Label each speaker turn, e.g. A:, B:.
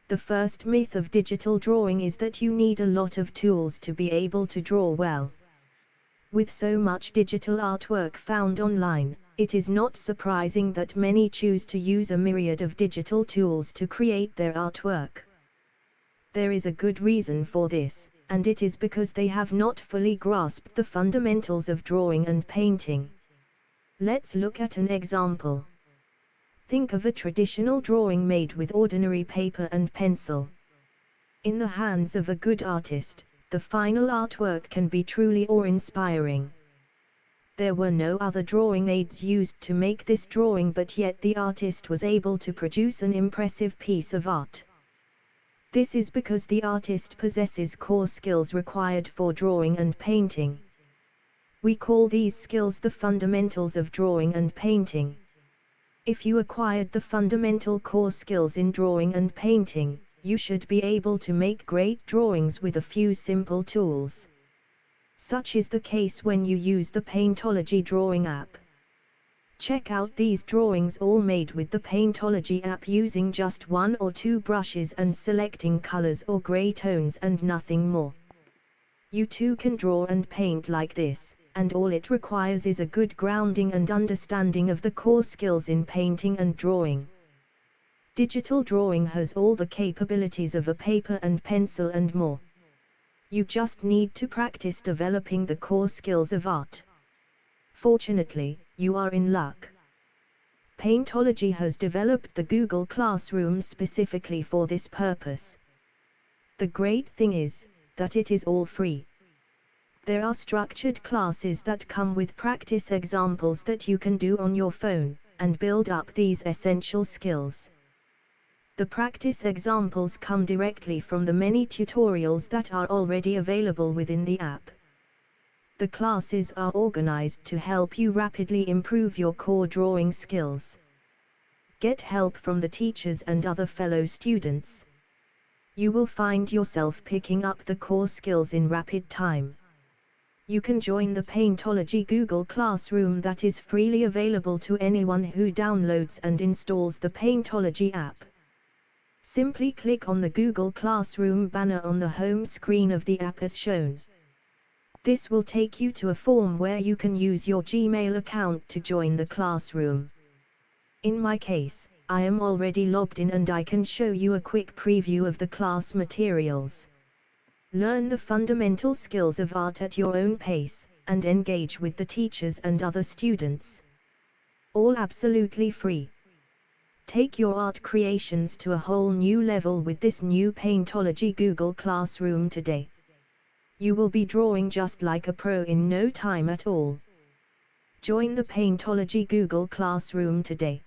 A: The first myth of digital drawing is that you need a lot of tools to be able to draw well. With so much digital artwork found online, it is not surprising that many choose to use a myriad of digital tools to create their artwork. There is a good reason for this, and it is because they have not fully grasped the fundamentals of drawing and painting. Let's look at an example. Think of a traditional drawing made with ordinary paper and pencil. In the hands of a good artist, the final artwork can be truly awe-inspiring. There were no other drawing aids used to make this drawing, but yet the artist was able to produce an impressive piece of art. This is because the artist possesses core skills required for drawing and painting. We call these skills the fundamentals of drawing and painting. If you acquired the fundamental core skills in drawing and painting, you should be able to make great drawings with a few simple tools. Such is the case when you use the Paintology drawing app. Check out these drawings, all made with the Paintology app, using just 1 or 2 brushes and selecting colors or gray tones and nothing more. You too can draw and paint like this, and all it requires is a good grounding and understanding of the core skills in painting and drawing. Digital drawing has all the capabilities of a paper and pencil and more. You just need to practice developing the core skills of art. Fortunately, you are in luck. Paintology has developed the Google Classroom specifically for this purpose. The great thing is that it is all free. There are structured classes that come with practice examples that you can do on your phone, and build up these essential skills. The practice examples come directly from the many tutorials that are already available within the app. The classes are organized to help you rapidly improve your core drawing skills. Get help from the teachers and other fellow students. You will find yourself picking up the core skills in rapid time. You can join the Paintology Google Classroom that is freely available to anyone who downloads and installs the Paintology app. Simply click on the Google Classroom banner on the home screen of the app as shown. This will take you to a form where you can use your Gmail account to join the classroom. In my case, I am already logged in and I can show you a quick preview of the class materials. Learn the fundamental skills of art at your own pace, and engage with the teachers and other students. All absolutely free. Take your art creations to a whole new level with this new Paintology Google Classroom today. You will be drawing just like a pro in no time at all. Join the Paintology Google Classroom today.